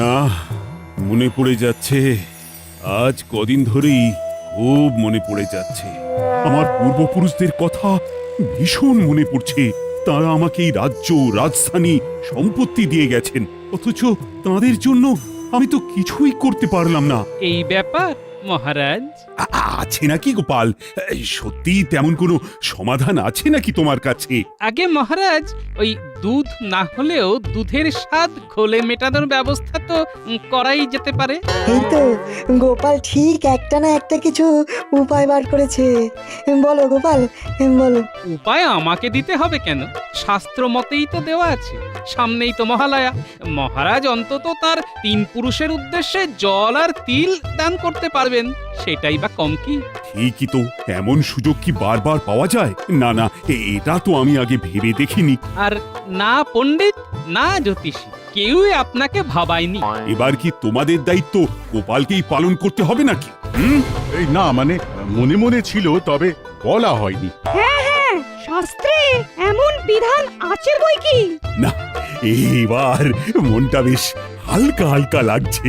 না, মনে পড়ে যাচ্ছে। আজ কদিন ধরেই খুব মনে পড়ে যাচ্ছে। আমার পূর্বপুরুষদের কথা ভীষণ মনে পড়ছে। তারা আমাকে এই রাজ্য, রাজধানী, সম্পত্তি দিয়ে গেছেন, অথচ তাদের জন্য আমি তো কিছুই করতে পারলাম না। এই ব্যাপার মহারাজ। আছে নাকি গোপাল? সত্যি তেমন কোনো সমাধান আছে নাকি তোমার কাছে? আগে মহারাজ, ওই দুধ না হলেও দুধের স্বাদ ঘোলে মেটানোর ব্যবস্থা তো করাই যেতে পারে। এই তো গোপাল ঠিক একটা না একটা কিছু উপায় বার করেছে। বলো গোপাল, বলো। উপায় আমাকে দিতে হবে কেন? শাস্ত্র মতেই তো দেওয়া আছে। সামনেই তো মহালয়া। মহারাজ অন্তত তার 3 পুরুষের উদ্দেশ্যে জল আর তিল দান করতে পারবেন, সেটাই বা কম কি? ঠিকই তো, এমন সুযোগ কি বারবার পাওয়া যায়? না না, এটা তো আমি আগে ভেবে দেখিনি। আর না পণ্ডিত, না জ্যোতিষী, কেউই আপনাকে ভাবায়নি। এবার কি তোমাদের দায়িত্ব গোপালকেই পালন করতে হবে নাকি? এই না, মানে মনে মনে ছিল, তবে বলা হয়নি। শাস্ত্রে এমন বিধান আছে বই কি? না, এবার মনটা বেশ হালকা হালকা লাগছে।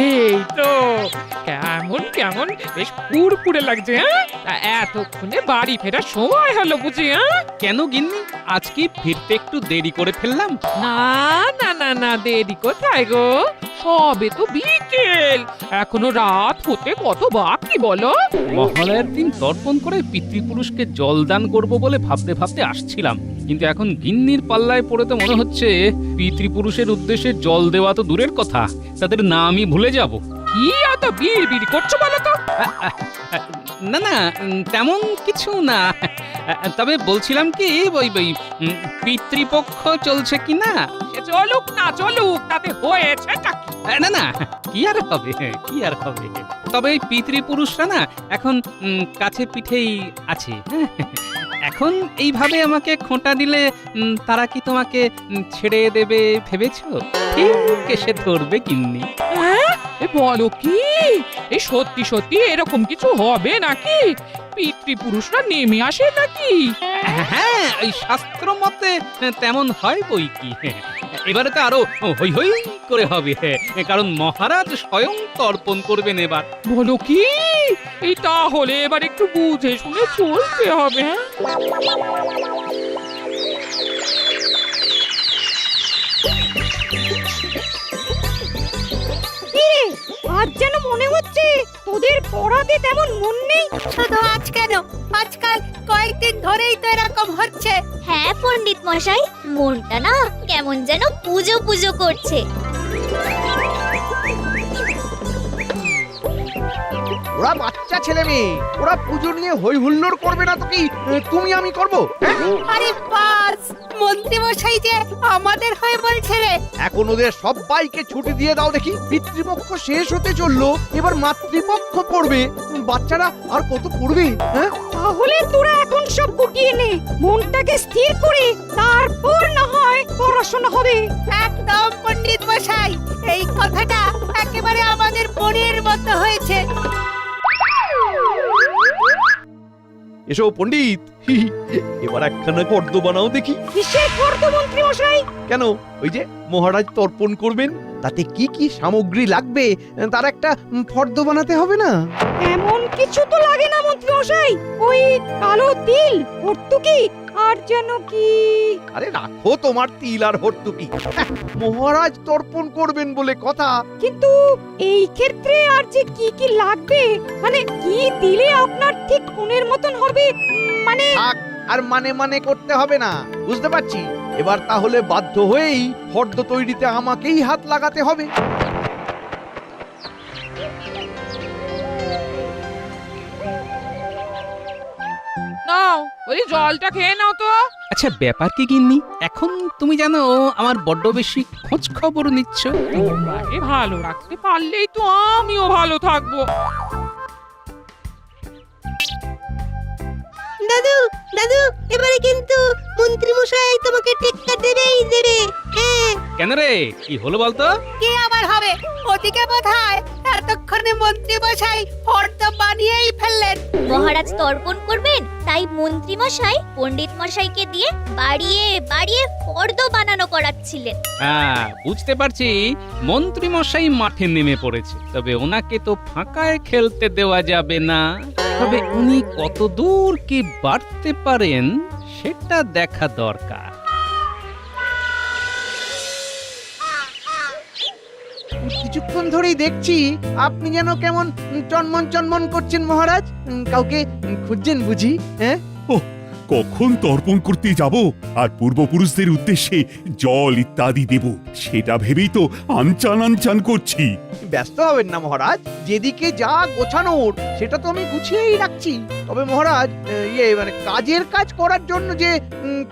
এই তো কেমন কেমন বেশ পুরপুরে লাগছে। হ্যাঁ, তা এতক্ষণে বাড়ি ফেরার সময় হলো বুঝি? হ্যাঁ, কেন গিন্নি, আজ কি ফিরতে একটু দেরি করে ফেললাম? না না না না, দেরি কোথায় গো? সবে তো বিকেল, এখনো রাত হতে কত বাকি বলো? মহালয়ার দিন তর্পণ করে পিতৃপুরুষকে জলদান করব বলে ভাবতে ভাবতে আসছিলাম, কিন্তু এখন গিন্নির পাল্লায় পড়ে তো মনে হচ্ছে পিতৃপুরুষের উদ্দেশ্যে জল দেওয়া তো দূরের কথা, তাদের নামই ভুলে যাব। কি এত বিড় করছো বলো তো? না না, তেমন কিছু না। তবে বলছিলাম কি, ওই পিতৃপক্ষ চলছে কি না? সে চলুক না চলুক, তাতে হয়েছেটা কি? না না, কি আর হবে, কি আর হবে। তবে এই পিতৃপুরুষরা না এখন কাছে পিঠেই আছে। এখন এইভাবে আমাকে খোঁটা দিলে তারা কি তোমাকে ছেড়ে দেবে ভেবেছো? ঠিক এসে ধরবে গিন্নি। হ্যাঁ, এ বলো কি? এই সত্যি সত্যি এরকম কিছু হবে নাকি? পিতৃপুরুষরা নেমে আসে নাকি? হ্যাঁ, এই শাস্ত্র মতে তেমন হয় বই কি। এবারে তো আরো হই হই করে হবে, কারণ মহারাজ স্বয়ং তর্পণ করবেন এবার। বলো কি? এই তাহলে এবার একটু বুঝে শুনে চলতে হবে। কিরে, আজ যেন মনে হচ্ছে তোদের পড়াতে তেমন মন নেই। শুধু আজ কেন, আজকাল কয়েকদিন ধরেই তো এরকম হচ্ছে। হ্যাঁ পণ্ডিত মশাই, মনটা না কেমন যেন পুজো পুজো করছে। ওরা বাচ্চা ছেলে মেয়ে, ওরা পুজো নিয়ে হই হুল্লোড় করবে না তো কি তুমি আমি করব? আরে বাস, মন্ত্রী মশাই যে আমাদের হয়ে বলছে রে। এখন ওদের সবাইকে ছুটি দিয়ে দাও দেখি। পিতৃপক্ষ শেষ হতে চললো, এবার মাতৃপক্ষ পড়বে। বাচ্চারা আর কত পড়বে? হ্যাঁ, তাহলে তোরা এখন সব গুটিয়ে নে, মনটাকে স্থির করে তারপর না হয় পড়াশোনা হবে। একদম পণ্ডিত মশাই, এই কথাটা একেবারে আমাদের মনের মতো হয়েছে। এসো পণ্ডিত, এবার একখানা ফর্দ বানাও দেখি। কিসের ফর্দ মন্ত্রী মশাই? কেন, ওই যে মহারাজ তর্পণ করবেন, তাতে কি কি সামগ্রী লাগবে তার একটা ফর্দ বানাতে হবে না? এমন কিছু তো লাগে না মন্ত্রী মশাই। ওই কালো তিল, ভর্তুকি আর যেন কি। আরে রাখো তোমার তিল আর হর্তুকি, মহারাজ তর্পণ করবেন বলে কথা। কিন্তু এই ক্ষেত্রে আর যে কি কি লাগবে, মানে কি দিলে আপনার ঠিক মনের মতন হবে, মানে। থাক, আর মানে মানে করতে হবে না, বুঝতে পারছি। এবার তাহলে বাধ্য হয়েই ফর্দ তৈরিতে আমাকেই হাত লাগাতে হবে। নাও, ওই জলটা খেয়ে নাও তো। আচ্ছা, ব্যাপার কি গিন্নি, এখন তুমি জানো আমার বড্ড বেশি খোঁজ খবর নিচ্ছ। তোমাকে ভালো রাখতে পারলেই তো আমিও ভালো থাকবো। দাদু, দাদু, এবারে কিন্তু মন্ত্রী মশাই তোমাকে টেক্কা দেবেই দেবে। হ্যাঁ, কেন রে কি হলো বলতো? কি আবার হবে? ওদিকে বোধহয় এতক্ষণে মন্ত্রী মশাই ফর্দ বানিয়েই ফেললেন। মহারাজ তর্পণ করবেন, তাই মন্ত্রী মশাই পণ্ডিত মশাইকে দিয়ে বাড়িয়ে বাড়িয়ে ফর্দ বানানো করাচ্ছিলেন। হ্যাঁ, বুঝতে পারছি মন্ত্রী মশাই মাঠে নেমে পড়েছে, তবে ওনাকে তো ফাঁকায় খেলতে দেওয়া যাবে না। তবে উনি কত দূর কি বাড়তে পারেন সেটা দেখা দরকার। কিছুক্ষণ ধরেই দেখছি আপনি যেন কেমন চনমন চনমন করছেন মহারাজ। কাউকে খুঁজছেন বুঝি? হ্যাঁ, কখন তর্পণ করতে যাব আর পূর্বপুরুষদের উদ্দেশ্যে জল ইত্যাদি দেব সেটা ভেবেই তো আনচান আনচান করছি। ব্যস্ত হবেন না মহারাজ, যেদিকে যা গোছানোর সেটা তো আমি গুছিয়েই রাখছি। তবে মহারাজ, মানে কাজের কাজ করার জন্য যে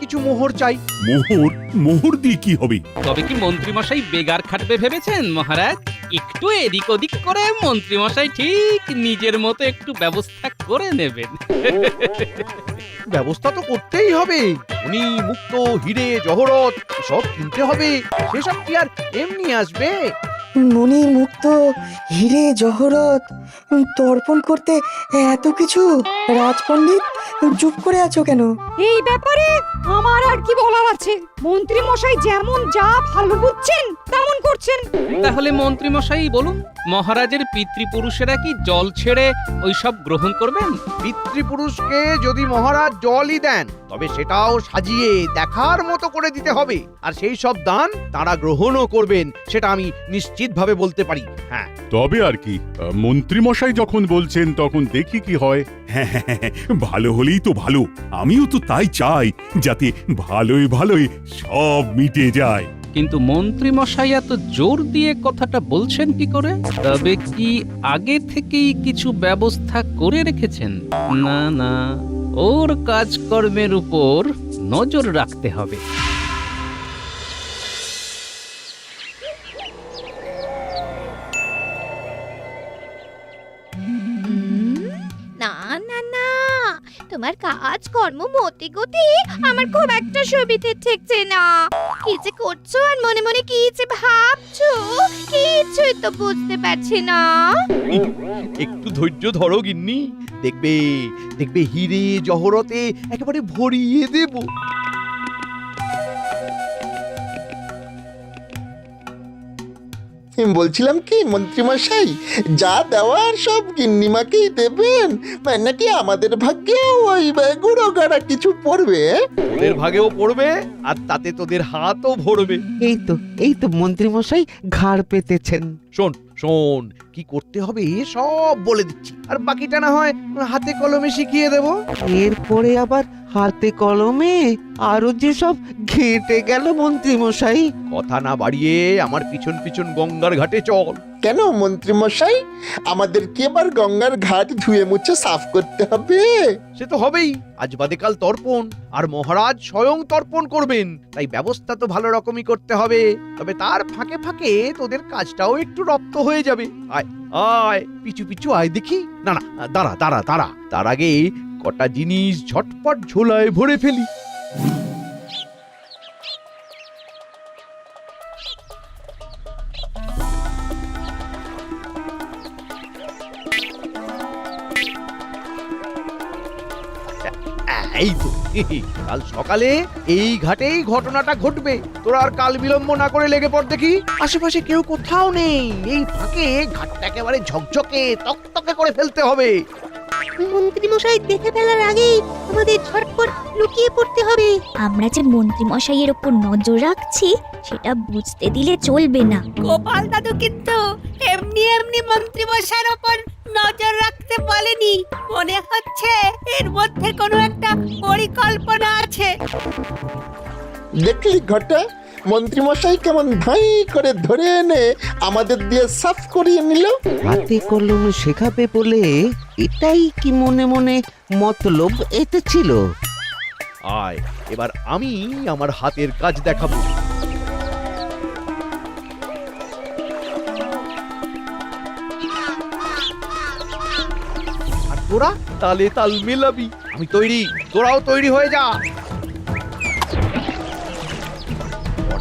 কিছু মোহর চাই। মোহর? মোহর দিয়ে কি হবে? তবে কি মন্ত্রী মশাই বেগার খাটবে ভেবেছেন মহারাজ? একটু এদিক ওদিক করে মন্ত্রী মশাই ঠিক নিজের মতো একটু ব্যবস্থা করে নেবেন। ব্যবস্থা তো করতেই হবে। উনি মুক্ত, হিরে, জহরত সব কিনতে হবে। সেসব কি আর এমনি আসবে? মণি মুক্ত, হিরে জহরত তর্পণ করতে এত কিছু? রাজপণ্ডিত চুপ করে আছো কেন? এই ব্যাপারে আমার আর কি বলার আছে? মন্ত্রী মশাই যেমন যা ভালো বুঝছেন তেমন করছেন। তাহলে মন্ত্রী মশাই বলুন, মহারাজের পিতৃপুরুষেরা কি জল ছেড়ে ওইসব গ্রহণ করবেন? পিতৃপুরুষকে যদি মহারাজ জলই দেন, তবে সেটাও সাজিয়ে দেখার মতো করে দিতে হবে। আর সেই সব দান তারা গ্রহণও করবেন, সেটা আমি নিশ্চিতভাবে বলতে পারি। হ্যাঁ, তবে আর কি, মন্ত্রীমশাই যখন বলছেন তখন দেখি কি হয়। হ্যাঁ, ভালো হলেই তো ভালো। আমিও তো তাই চাই, যাতে ভালোই ভালোই সব মিটে যায়। কিন্তু মন্ত্রী মশাই এত জোর দিয়ে কথাটা বলছেন কি করে? তবে কি আগে থেকেই কিছু ব্যবস্থা করে রেখেছেন? না না, ওর কাজকর্মের উপর নজর রাখতে হবে। না না না, তোমার কাজকর্ম মতি গতি আমার খুব একটা সুবিধে ঠেকছে না। কি যে করছো আর মনে মনে কি যে ভাবছো, কিছুই তো বুঝতে পারছি না। একটু ধৈর্য ধরো গিন্নি, দেখবে দেখবে হিরে জহরতে একেবারে ভরিয়ে দেব। বলছিলাম কি মন্ত্রীমশাই, যা দেওয়ার সব গিন্নিমাকেই দেবেন, নাকি আমাদের ভাগ্যেও ওই গুঁড়ো গাড়া কিছু পড়বে? তোদের ভাগেও পড়বে, আর তাতে তোদের হাতও ভরবে। এই তো মন্ত্রী মশাই ঘাড় পেতেছেন। শোন শোন, কি করতে হবে সব বলে দিচ্ছি, আর বাকিটা না হয় হাতে কলমে শিখিয়ে দেব। এরপরে আবার হাতে কলমে আরো যে সব ঘেঁটে গেল মন্ত্রী মশাই। কথা না বাড়িয়ে আমার পিছন পিছন গঙ্গার ঘাটে চল। কেন মন্ত্রীমশাই, আমাদের কি এবার গঙ্গার ঘাট ধুয়ে মুছে সাফ করতে হবে? সে তো হবেই, আজ বাদে কাল তর্পণ, আর মহারাজ স্বয়ং তর্পণ করবেন, তাই ব্যবস্থা তো ভালো রকমই করতে হবে। তবে তার ফাঁকে ফাঁকে তোদের কাজটাও একটু রপ্ত হয়ে যাবে। আয় আয়, পিছু পিছু আয় দেখি। না না, দাঁড়া দাঁড়া দাঁড়া, তার আগে কটা জিনিস ঝটপট ঝোলায় ভরে ফেলি। এই তো, কাল সকালে এই ঘাটেই ঘটনাটা ঘটবে। তোরা আর কাল বিলম্ব না করে লেগে পড় দেখি। আশেপাশে কেউ কোথাও নেই, এই ফাঁকে ঘাটটা একেবারে ঝকঝকে তকতকে করে ফেলতে হবে। মন্ত্রী মশাই দেখে ফেলার আগেই আমাদের ঝটপট লুকিয়ে পড়তে হবে। আমরা যে মন্ত্রী মশাইয়ের উপর নজর রাখছি সেটা বুঝতে দিলে চলবে না। গোপাল দাদু কিন্তু এমনি এমনি মন্ত্রী মশাইয়ের ওপর নজর রাখতে বলেনি। মনে হচ্ছে এর মধ্যে কোনো একটা পরিকল্পনা আছে। দেখলি ঘটা, মন্ত্রীমশাই কেমন ধাই করে ধরে এনে আমাদের দিয়ে সাফ করিয়ে নিল। হাতে কলমে শেখাবে বলে এটাই কি মনে মনে মতলব এতে ছিল? আয়, এবার আমি আমার হাতের কাজ দেখাবো। আর তোরা তালে তাল মেলাবি। আমি তৈরি, তোরাও তৈরি হয়ে যা।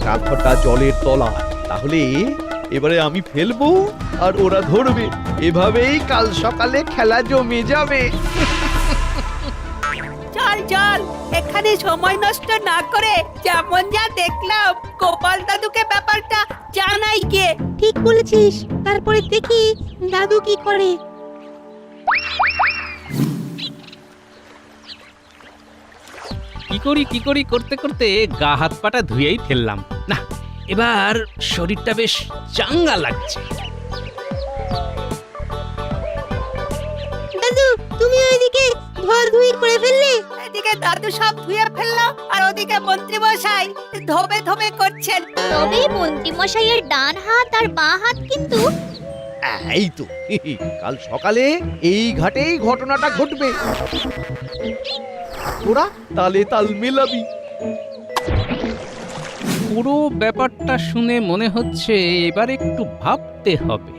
কাঁটাটা জলের তলায়। তাহলে এবারে আমি ফেলবো আর ওরা ধরবে। এভাবেই কাল সকালে খেলা জমে যাবে। চল চল, এখানে সময় নষ্ট না করে যেমন যা দেখলাম গোপাল দাদুকে ব্যাপারটা জানাই গে। ঠিক বলেছিস, তারপরে দেখি দাদু কি করে। কি করি করতে করতে গা হাত পাটা ধুয়েই ফেললাম। না, এবার শরীরটা বেশ চাঙ্গা লাগছে। দাদু, তুমি ওইদিকে ধোয়াধুয়ি করে ফেললে? এদিকে দাদু সব ধুয়ে ফেললো আর ওদিকে মন্ত্রী মশাই ধোবে ধোবে করছেন। তবে মন্ত্রী মশাইয়ের ডান হাত আর বাঁ হাত কিন্তু এই তো কাল সকালে এই ঘাটেই ঘটনাটা ঘটবে। তোরা তালে তাল মেলাবি। পুরো ব্যাপারটা শুনে মনে হচ্ছে এবার একটু ভাবতে হবে।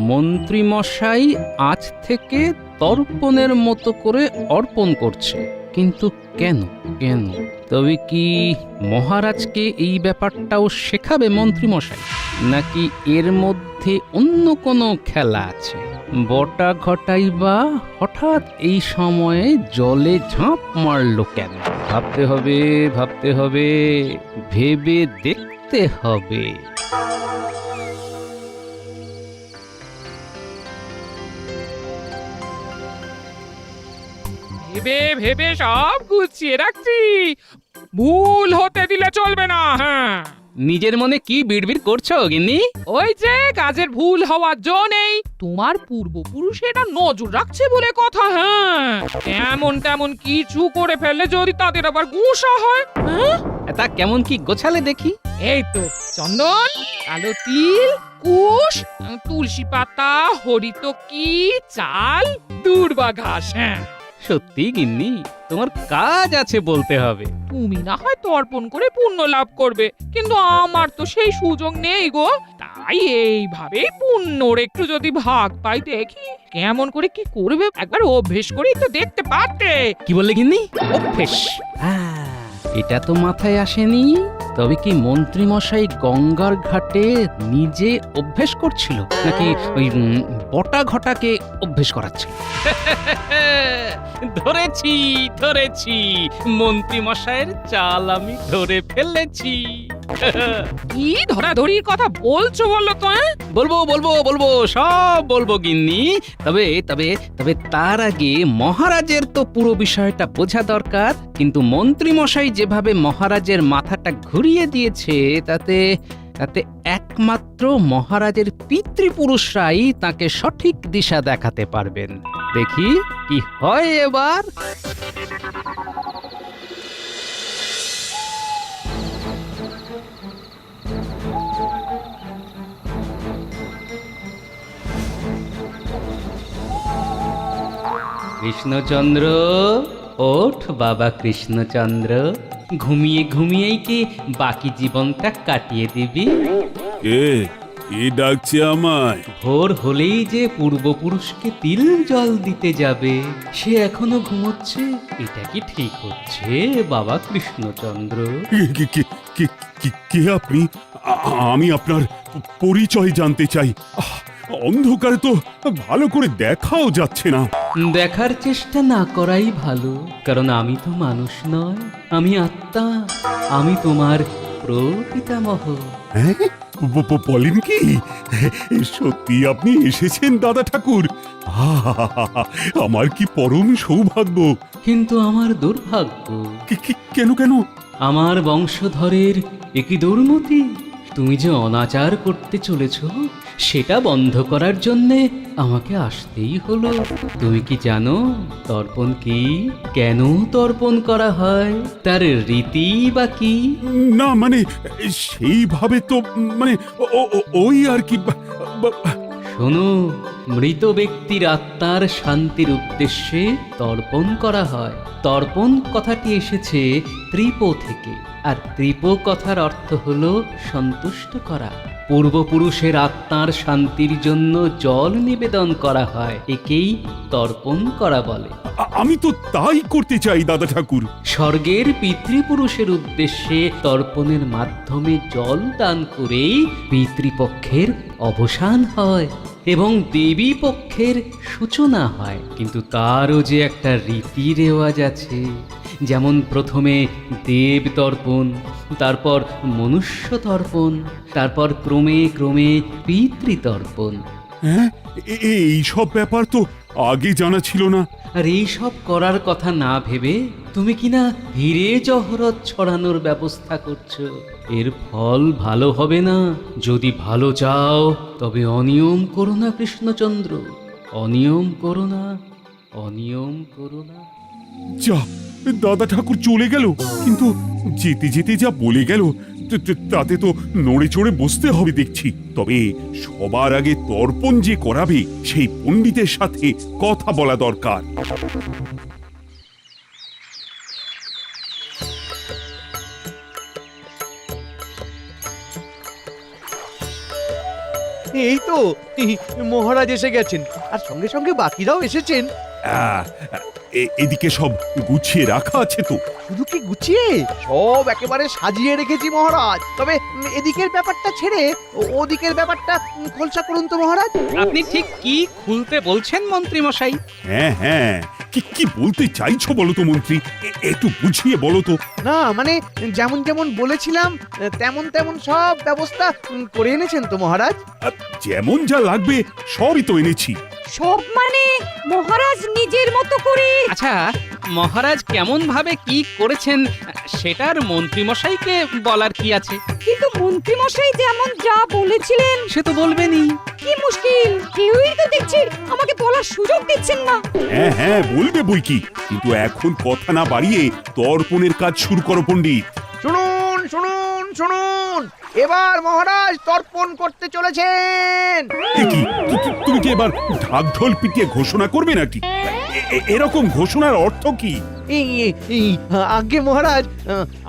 মন্ত্রী মশাই আজ থেকে তর্পণের মতো করে অর্পণ করছে, কিন্তু কেন কেন? তবে কি মহারাজকে এই ব্যাপারটাও শেখাবে মন্ত্রী মশাই, নাকি এর মধ্যে অন্য কোনো খেলা আছে? বটা ঘটাই বা হঠাৎ এই সময়ে জলে ঝাঁপ মারলো কেন? ভাবতে হবে, ভাবতে হবে, ভেবে দেখতে হবে। ভেবে ভেবে সব গুছিয়ে রাখছি, ভুল হতে দিলে চলবে না। হ্যাঁ, নিজের মনে কি বিড়বিড় করছো গিন্নি? ওই যে কাজের ভুল হওয়ার জো নেই, তোমার পূর্বপুরুষ এটা নজর রাখছে বলে কথা। হ্যাঁ, এমন তেমন কিছু করে ফেললে যদি তাদের আবার গুসা হয়। হ্যাঁ, তা কেমন কি গোছালে দেখি? এই তো চন্দন, কালো তিল, কুশ, তুলসী পাতা, হরিতকি, চাল, দূর্বা ঘাস। হ্যাঁ, সত্যি গিন্নি, তোমার কাজ আছে বলতে হবে। তুমি না হয় তর্পণ করে পুণ্য লাভ করবে, কিন্তু আমার তো সেই সুযোগ নেই গো। তাই এইভাবেই পুণ্যর একটু যদি ভাগ পাই দেখি কেমন করে কি করবে, একবার অভ্যেস করেই তো দেখতে পারতে। কি বললে গিন্নি? অভ্যেস? এটা তো মাথায় আসেনি। তবে কি মন্ত্রী মশাই গঙ্গার ঘাটে নিজে অভ্যেস করছিল, নাকি ওই বটা ঘটাকে অভ্যেস করাচ্ছে? ধরেছি ধরেছি, মন্ত্রী মশাইয়ের চাল আমি ধরে ফেলেছি। কি ধরাধরির কথা বলছো বলো তো? বলবো বলবো বলবো, সব বলবো গিন্নি। তবে তবে তবে তার আগে মহারাজের তো পুরো বিষয়টা বোঝা দরকার। কিন্তু মন্ত্রী মশাই যেভাবে মহারাজের মাথাটা ঘুরিয়ে দিয়েছে, তাতে তাতে একমাত্র মহারাজের পিতৃপুরুষরাই তাকে সঠিক দিশা দেখাতে পারবেন। দেখি কি হয় এবার। কৃষ্ণচন্দ্র, ওঠ বাবা কৃষ্ণচন্দ্র। ঘুমিয়ে ঘুমিয়েই কি বাকি জীবনটা কাটিয়ে দিবি? কে ডাকছে আমায়? ভোর হলেই যে পূর্বপুরুষকে তিল জল দিতে যাবে, সে এখনো ঘুমোচ্ছে। এটা কি ঠিক হচ্ছে বাবা কৃষ্ণচন্দ্র? কে আপনি? আমি আপনার পরিচয় জানতে চাই। অন্ধকারে তো ভালো করে দেখাও যাচ্ছে না। দেখার চেষ্টা না করাই ভালো, কারণ আমি তো মানুষ নয়, আমি আত্মা। আমি তোমার প্রপিতামহ। হ্যাঁ, বলেন কি? সত্যি আপনি এসেছেন দাদা ঠাকুর? আমার কি পরম সৌভাগ্য। কিন্তু আমার দুর্ভাগ্য। কেন কেন? আমার বংশধরের একই দুর্মতি। তুমি যে অনাচার করতে চলেছ, সেটা বন্ধ করার জন্যে আমাকে আসতেই হলো। তুমি কি জানো তর্পণ কি, কেন তর্পণ করা হয়, তার রীতি বা কি? না মানে সেইভাবে তো, মানে ওই আর কি। শোনো, মৃত ব্যক্তির আত্মার শান্তির উদ্দেশ্যে তর্পণ করা হয়। তর্পণ কথাটি এসেছে ত্রিপ থেকে, আর ত্রিপ কথার অর্থ হলো সন্তুষ্ট করা। পূর্বপুরুষের আত্মার শান্তির জন্য জল নিবেদন করা হয়, একেই তর্পণ করা বলে। আমি তো তাই করতে চাই দাদা ঠাকুর। স্বর্গের পিতৃপুরুষের উদ্দেশ্যে তর্পণের মাধ্যমে জল দান করেই পিতৃপক্ষের অবসান হয় এবং দেবী পক্ষের সূচনা হয়। কিন্তু তারও যে একটা রীতি রেওয়াজ আছে, যেমন প্রথমে দেব তর্পণ, তারপর মনুষ্য তর্পণ, তারপর ক্রমে ক্রমে পিতৃতর্পণ। হ্যাঁ, এই সব ব্যাপার তো আগে জানা ছিল না। আর এই সব করার কথা না ভেবে তুমি কিনা হিরে জহরত ছড়ানোর ব্যবস্থা করছো। এর ফল ভালো হবে না। যদি ভালো চাও তবে অনিয়ম করো না কৃষ্ণচন্দ্র, অনিয়ম করো না, অনিয়ম করো না। যা, দাদা ঠাকুর চলে গেল, কিন্তু যেতে যেতে যা বলে গেল তাতে তো নড়ে চড়ে বসতে হবে দেখছি। তবে সবার আগে তর্পণ যে করাবে সেই পণ্ডিতের সাথে কথা বলা দরকার। এই তো মহারাজ এসে গেছেন, আর সঙ্গে সঙ্গে বাকিরাও এসেছেন। আহ, এদিকে সব গুছিয়ে রাখা আছে তো? শুধু কি গুছিয়ে, সব একেবারে সাজিয়ে রেখেছি মহারাজ। তবে এদিকের ব্যাপারটা ছেড়ে ওদিকের ব্যাপারটা খোলসা করুন তো মহারাজ। আপনি ঠিক কি খুলতে বলছেন মন্ত্রী মশাই? হ্যাঁ হ্যাঁ, কি বলতে চাইছো বলো তো মন্ত্রী, একটু বুঝিয়ে বলো তো। না মানে যেমন যেমন বলেছিলাম তেমন তেমন সব ব্যবস্থা করে এনেছেন তো মহারাজ? যেমন যা লাগবে সবই তো এনেছি। সব মানে মহারাজ নিজের মতো করে। আচ্ছা, মহারাজ কেমন ভাবে কি করেছেন সেটার মন্ত্রী মশাইকে বলার কি আছে? কিন্তু মন্ত্রী মশাই যেমন যা বলেছিলেন সে তো বলবেনই। কি মুশকিল, কেউই তো দেখছি আমাকে বলার সুযোগ দিচ্ছেন না। হ্যাঁ হ্যাঁ, বলবে বই কি, কিন্তু এখন কথা না বাড়িয়ে তর্পণের কাজ শুরু করো পণ্ডিত। শুনুন শুনুন শুনুন, এবার মহারাজ তর্পণ করতে চলেছেন। কি তুমি কি এবার ঢাক ঢোল পিটিয়ে ঘোষণা করবে নাকি? এরকম ঘোষণার অর্থ কি? আগে মহারাজ,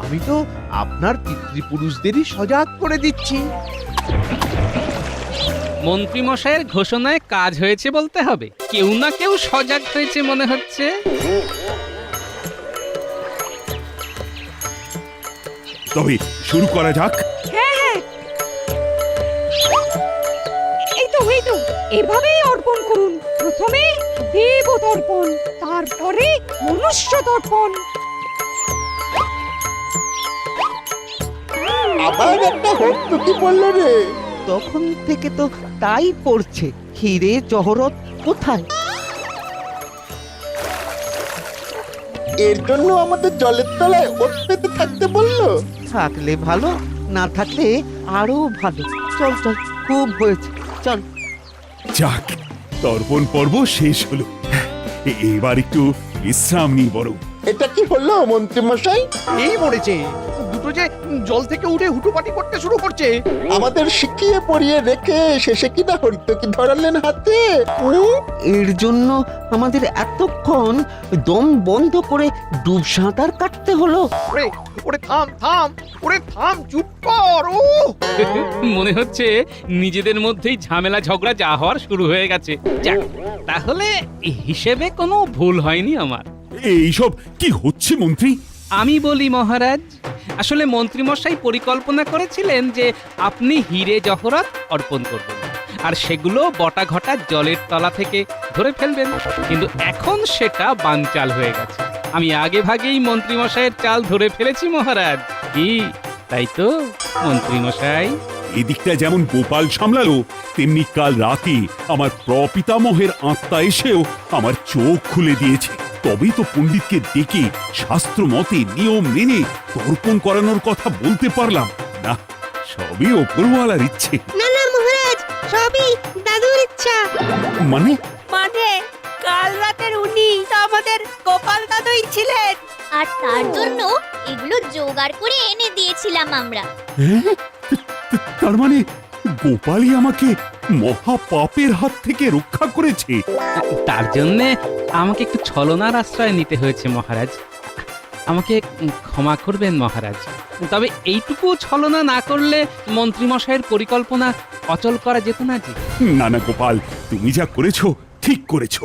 আমি তো আপনার পিতৃপুরুষদেরই সজাগ করে দিচ্ছি। মন্ত্রী মশাইয়ের ঘোষণায় কাজ হয়েছে বলতে হবে। কেউ না কেউ সজাগ হয়েছে মনে হচ্ছে। তবে শুরু করা যাক। হ্যাঁ হ্যাঁ, এই তো এভাবেই অর্পণ করুন। প্রথমে দেব তর্পণ, তারপরে মনুষ্য তর্পণ। আবার একটা হত্যু কি বললো রে? তখন থেকে তো তাই করছে। হিরে জহরত কোথায়? এর জন্য আমাদের জলের তলায় ওত পেতে থাকতে বললো? থাকলে ভালো, না থাকলে আরো ভালো। চল চল, খুব হয়েছে, চল। যাক, তর্পণ পর্ব শেষ হলো। এবার একটু বিশ্রাম নিই বরং। এটা কি হলো মন্ত্রী মশাই? এই মরেছে, দুটো যে জল থেকে উঠে হুটোপাটি করতে শুরু করছে। আমাদের শিখিয়ে পড়িয়ে রেখে শেষে কিনা হরিতকি ধরালেন হাতে। এর জন্য আমাদের এতক্ষণ দম বন্ধ করে ডুব সাঁতার কাটতে হলো। ওরে ওরে থাম থাম, ওরে থাম, চুপ কর। ও মনে হচ্ছে নিজেদের মধ্যেই ঝামেলা ঝগড়া যা হওয়ার শুরু হয়ে গেছে। যাক, তাহলে হিসেবে কোনো ভুল হয়নি আমার। এইসব কি হচ্ছে মন্ত্রী? আমি বলি মহারাজ, আসলে মন্ত্রী মশাই পরিকল্পনা করেছিলেন যে আপনি হিরে জহরত অর্পণ করবেন আর সেগুলো বটা ঘটা জলের তলা থেকে ধরে ফেলবেন। কিন্তু এখন সেটা বানচাল হয়ে গেছে। আমি আগে ভাগেই মন্ত্রী মশাইয়ের চাল ধরে ফেলেছি মহারাজ। কি তাই তো মন্ত্রী মশাই? এদিকটা যেমন গোপাল সামলালো, তেমনি কাল রাতে আমার প্রপিতামহের আত্মা এসেও আমার চোখ খুলে দিয়েছে। তবেই তো পণ্ডিতকে ডেকে শাস্ত্র মতে নিয়ম মেনে তর্পণ করানোর কথা বলতে পারলাম। না, সবই ওপরওয়ালার ইচ্ছে। না না মহারাজ, সবই দাদুর ইচ্ছা। মানে? মানে কাল রাতের উনি তো আমাদের গোপাল দাদুই ছিলেন। আর তার জন্য এগুলো জোগাড় করে এনে দিয়েছিলাম আমরা। হ্যাঁ? তার মানে গোপালই আমাকে মহা পাপের হাত থেকে রক্ষা করেছে। তার জন্যে আমাকে একটু ছলনার আশ্রয় নিতে হয়েছে মহারাজ। আমাকে ক্ষমা করবেন মহারাজ, তবে এইটুকু ছলনা না করলে মন্ত্রীমশাইয়ের পরিকল্পনা অচল করা যেত না যে। না না গোপাল, তুমি যা করেছো ঠিক করেছো,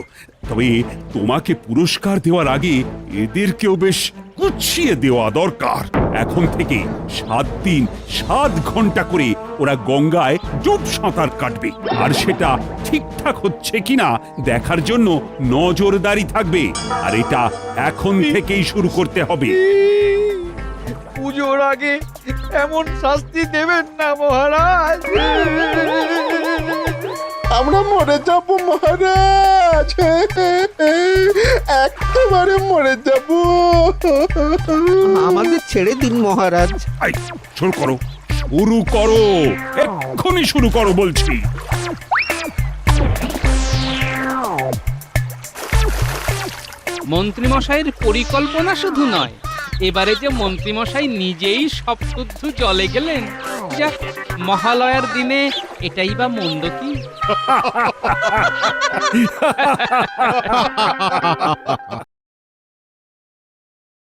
তবে তোমাকে পুরস্কার দেওয়ার আগে এদেরকেও বেশ গুছিয়ে দেওয়া দরকার। এখন থেকে 7 দিন 7 ঘন্টা করে ওরা গঙ্গায় ডুব সাঁতার কাটবে, আর সেটা ঠিকঠাক হচ্ছে কিনা দেখার জন্য নজরদারি থাকবে। আর এটা এখন থেকেই শুরু করতে হবে। পুজোর আগে এমন শাস্তি দেবেন না মহারাজ। আমরা মরে যাব মহারাজ, একেবারে মরে যাব। আমাদের ছেড়ে দিন মহারাজ। এই, শুরু করো, শুরু করো, এক্ষুনি শুরু করো বলছি। মন্ত্রীমশাইয়ের পরিকল্পনা শুধু নয়, এবারে যে মন্ত্রীমশাই নিজেই সব শুদ্ধ জলে গেলেন, যাক, মহালয়ার দিনে এটাই বা মন্দ কি?